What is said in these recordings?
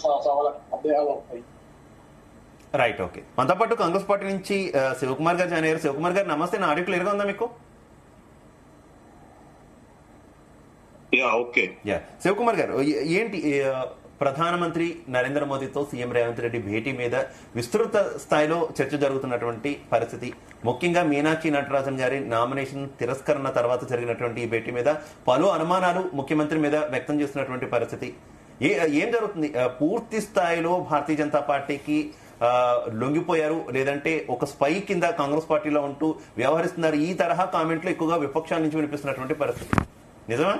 సందేహాలు వస్తాయి. Right, okay. మనతో పాటు కాంగ్రెస్ పార్టీ నుంచి శివకుమార్ గారు జాయిన్ అయ్యారు. శివకుమార్ గారు నమస్తే. నా ఆడియో క్లియర్ గా ఉందా మీకు? ఓకే. శివకుమార్ గారు, ఏంటి ప్రధానమంత్రి నరేంద్ర మోదీతో సీఎం రేవంత్ రెడ్డి భేటీ మీద విస్తృత స్థాయిలో చర్చ జరుగుతున్నటువంటి పరిస్థితి, ముఖ్యంగా మీనాక్షి నటరాజన్ గారి నామినేషన్ తిరస్కరణ తర్వాత జరిగినటువంటి ఈ భేటీ మీద పలు అనుమానాలు ముఖ్యమంత్రి మీద వ్యక్తం చేస్తున్నటువంటి పరిస్థితి, ఏం జరుగుతుంది? పూర్తి స్థాయిలో భారతీయ జనతా పార్టీకి లొంగిపోయారు, లేదంటే ఒక స్పై కింద కాంగ్రెస్ పార్టీలో ఉంటూ వ్యవహరిస్తున్నారు? ఈ తరహా కామెంట్లు ఎక్కువగా విపక్షాల నుంచి వినిపిస్తున్నటువంటి పరిస్థితి నిజమా?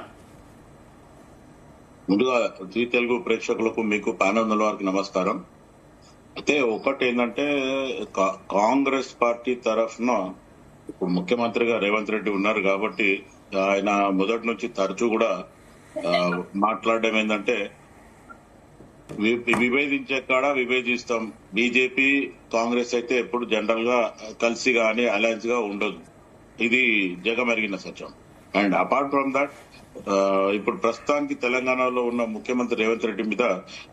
ముందుగా జీ తెలుగు ప్రేక్షకులకు, మీకు ప్యానల్ వారికి నమస్కారం. అయితే ఒకటి ఏంటంటే, కాంగ్రెస్ పార్టీ తరఫున ఇప్పుడు ముఖ్యమంత్రిగా రేవంత్ రెడ్డి ఉన్నారు కాబట్టి ఆయన మొదటి నుంచి తరచూ కూడా మాట్లాడడం ఏంటంటే, విభేదించే కాడ విభేదిస్తాం, బీజేపీ కాంగ్రెస్ అయితే ఎప్పుడు జనరల్ గా కలిసి గానీ అలయన్స్ గా ఉండదు, ఇది జగమెరిగిన సత్యం. అండ్ అపార్ట్ ఫ్రమ్ దట్, ఇప్పుడు ప్రస్తుతానికి తెలంగాణలో ఉన్న ముఖ్యమంత్రి రేవంత్ రెడ్డి మీద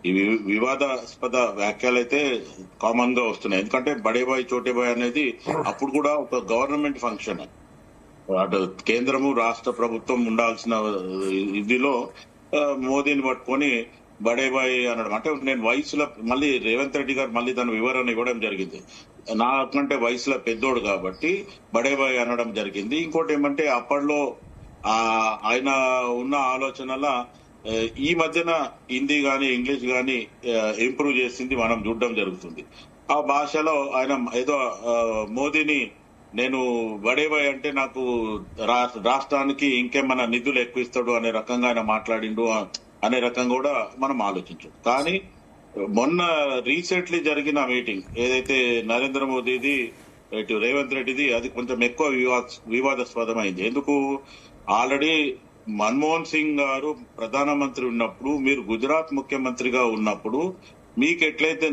ఈ వివాదాస్పద వ్యాఖ్యలు అయితే కామన్ గా వస్తున్నాయి. ఎందుకంటే బడే బాయ్ చోటే బాయ్ అనేది అప్పుడు కూడా ఒక గవర్నమెంట్ ఫంక్షన్, అటు కేంద్రము రాష్ట్ర ప్రభుత్వం ఉండాల్సిన ఇదిలో మోదీని పట్టుకొని బడే బాయ్ అనడం, అంటే నేను వయసులో మళ్ళీ రేవంత్ రెడ్డి గారు మళ్ళీ దాని వివరణ ఇవ్వడం జరిగింది, నాకంటే వయసులో పెద్దోడు కాబట్టి బడే బాయ్ అనడం జరిగింది. ఇంకోటి ఏమంటే, అప్పట్లో ఆయన ఉన్న ఆలోచనల ఈ మధ్యన హిందీ గాని ఇంగ్లీష్ గాని ఇంప్రూవ్ చేసింది మనం చూడడం జరుగుతుంది. ఆ భాషలో ఆయన ఏదో మోదీని నేను బడేబాయ్ అంటే నాకు రాష్ట్రానికి ఇంకేమన్నా నిధులు ఎక్కువ ఇస్తాడు అనే రకంగా ఆయన మాట్లాడిండు అనే రకంగా కూడా మనం ఆలోచించు. కానీ మొన్న రీసెంట్లీ జరిగిన మీటింగ్ ఏదైతే నరేంద్ర మోదీది ఇటు రేవంత్ రెడ్డిది, అది కొంచెం ఎక్కువ వివాదాస్పదమైంది. ఎందుకు? ఆల్రెడీ మన్మోహన్ సింగ్ గారు ప్రధానమంత్రి ఉన్నప్పుడు, మీరు గుజరాత్ ముఖ్యమంత్రిగా ఉన్నప్పుడు మీకు ఎట్లయితే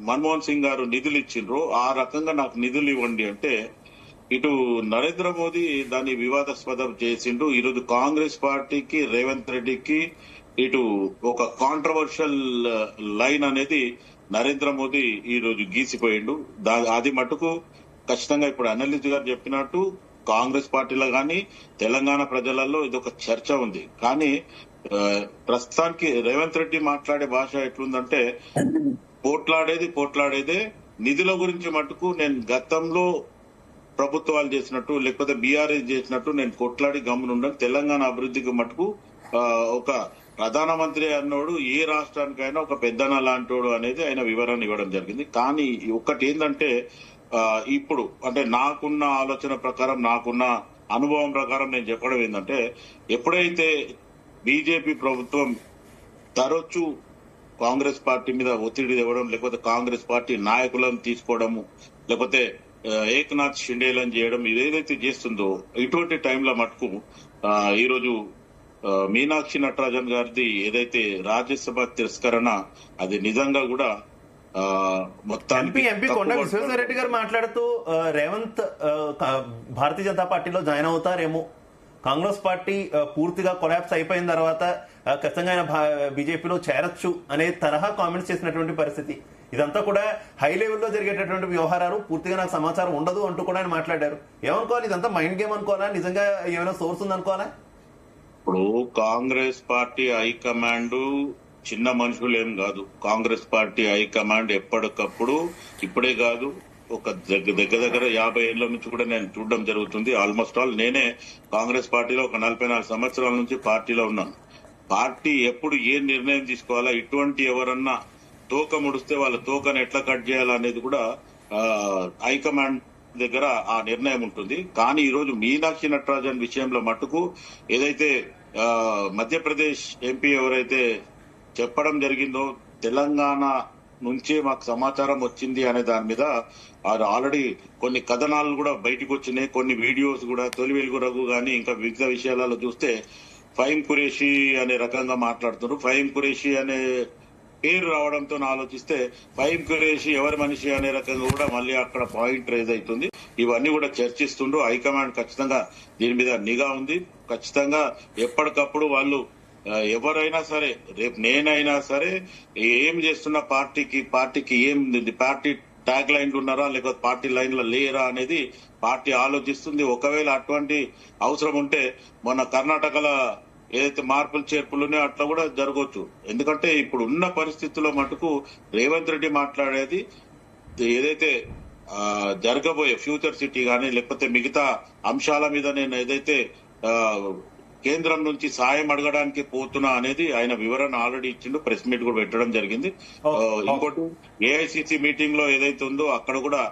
మన్మోహన్ సింగ్ గారు నిధులు ఇచ్చిండ్రో ఆ రకంగా నాకు నిధులు ఇవ్వండి అంటే, ఇటు నరేంద్ర మోదీ దాన్ని వివాదాస్పదం చేసిండు. ఈరోజు కాంగ్రెస్ పార్టీకి రేవంత్ రెడ్డికి ఇటు ఒక కాంట్రవర్షియల్ లైన్ అనేది నరేంద్ర మోదీ ఈ రోజు గీసిపోయిండు. అది మటుకు ఖచ్చితంగా ఇప్పుడు అనలిస్ట్ గారు చెప్పినట్టు కాంగ్రెస్ పార్టీలో గాని తెలంగాణ ప్రజలలో ఇది ఒక చర్చ ఉంది. కానీ ప్రస్తుతానికి రేవంత్ రెడ్డి మాట్లాడే భాష ఎట్లుందంటే, పోట్లాడేదే నిధుల గురించి మటుకు నేను గతంలో ప్రభుత్వాలు చేసినట్టు లేకపోతే బీఆర్ఎస్ చేసినట్టు నేను కొట్లాడి గమ్మునుండను, తెలంగాణ అభివృద్ధికి మటుకు ఒక ప్రధానమంత్రి అన్నోడు ఏ రాష్ట్రానికైనా ఒక పెద్దన లాంటోడు అనేది ఆయన వివరణ ఇవ్వడం జరిగింది. కానీ ఒకటి ఏంటంటే, ఇప్పుడు అంటే నాకున్న ఆలోచన ప్రకారం, నాకున్న అనుభవం ప్రకారం నేను చెప్పడం ఏంటంటే, ఎప్పుడైతే బీజేపీ ప్రభుత్వం తరచూ కాంగ్రెస్ పార్టీ మీద ఒత్తిడి ఇవ్వడం, లేకపోతే కాంగ్రెస్ పార్టీ నాయకులను తీసుకోవడము, లేకపోతే ఏక్నాథ్ షిండేలను చేయడం, ఇదేదైతే చేస్తుందో ఇటువంటి టైంలో మటుకు ఈరోజు మీనాక్షి నటరాజన్ గారిది ఏదైతే రాజ్యసభ తిరస్కరణ, అది నిజంగా కూడా ఎంపీ కొండ విశ్వేశ్వరరెడ్డి గారు మాట్లాడుతూ రేవంత్ భారతీయ జనతా పార్టీలో జాయిన్ అవుతారేమో, కాంగ్రెస్ పార్టీ పూర్తిగా కొలాప్స్ అయిపోయిన తర్వాత ఖచ్చితంగా ఆయన బీజేపీలో చేరొచ్చు అనే తరహా కామెంట్స్ చేసినటువంటి పరిస్థితి. ఇదంతా కూడా హై లెవెల్లో జరిగేటటువంటి వ్యవహారాలు, పూర్తిగా నాకు సమాచారం ఉండదు అంటూ కూడా ఆయన మాట్లాడారు. ఏమనుకోవాలి? ఇదంతా మైండ్ గేమ్ అనుకోవాలా? నిజంగా ఏమైనా సోర్స్ ఉందనుకోవాలా? ఇప్పుడు కాంగ్రెస్ పార్టీ హైకమాండ్ చిన్న మనుషులు ఏం కాదు. కాంగ్రెస్ పార్టీ హైకమాండ్ ఎప్పటికప్పుడు, ఇప్పుడే కాదు, ఒక దగ్గర 50 ఏళ్ల నుంచి కూడా నేను చూడడం జరుగుతుంది. ఆల్మోస్ట్ ఆల్ నేనే కాంగ్రెస్ పార్టీలో ఒక 44 సంవత్సరాల నుంచి పార్టీలో ఉన్నాను. పార్టీ ఎప్పుడు ఏ నిర్ణయం తీసుకోవాలా, ఇటువంటి ఎవరన్నా తోక ముడిస్తే వాళ్ళ తోకను ఎట్లా కట్ చేయాలనేది కూడా హైకమాండ్ దగ్గర ఆ నిర్ణయం ఉంటుంది. కానీ ఈ రోజు మీనాక్షి నటరాజన్ విషయంలో మట్టుకు ఏదైతే మధ్యప్రదేశ్ ఎంపీ ఎవరైతే చెప్పడం జరిగిందో, తెలంగాణ నుంచే మాకు సమాచారం వచ్చింది అనే దాని మీద ఆల్రెడీ కొన్ని కథనాలు కూడా బయటకు వచ్చినాయి, కొన్ని వీడియోస్ కూడా. తొలి వెలుగు రఘు గానీ ఇంకా వివిధ విషయాలలో చూస్తే ఫహీం ఖురేషీ అనే రకంగా మాట్లాడుతున్నారు. ఫహీం ఖురేషీ అనే పేరు రావడంతో ఆలోచిస్తే ఫహీం ఖురేషీ ఎవరి మనిషి అనే రకంగా కూడా మళ్ళీ అక్కడ పాయింట్ రేజ్ అవుతుంది. ఇవన్నీ కూడా చర్చిస్తుండ్రు. హైకమాండ్ ఖచ్చితంగా దీని మీద నిఘా ఉంది. ఖచ్చితంగా ఎప్పటికప్పుడు వాళ్ళు ఎవరైనా సరే, రేపు నేనైనా సరే ఏం చేస్తున్న పార్టీకి ఏం పార్టీ ట్యాగ్ లైన్లు ఉన్నారా లేకపోతే పార్టీ లైన్లో లేరా అనేది పార్టీ ఆలోచిస్తుంది. ఒకవేళ అటువంటి అవసరం ఉంటే మొన్న కర్ణాటకలో ఏదైతే మార్పులు చేర్పులు ఉన్నాయో అట్లా కూడా జరగవచ్చు. ఎందుకంటే ఇప్పుడు ఉన్న పరిస్థితుల్లో మటుకు రేవంత్ రెడ్డి మాట్లాడేది ఏదైతే జరగబోయే ఫ్యూచర్ సిటీ గానీ లేకపోతే మిగతా అంశాల మీద నేను ఏదైతే కేంద్రం నుంచి సాయం అడగడానికి పోతున్నా అనేది ఆయన వివరణ ఆల్రెడీ ఇచ్చిండు, ప్రెస్ మీట్ కూడా పెట్టడం జరిగింది. ఇంకోటి ఏఐసిసి మీటింగ్ లో ఏదైతే ఉందో అక్కడ కూడా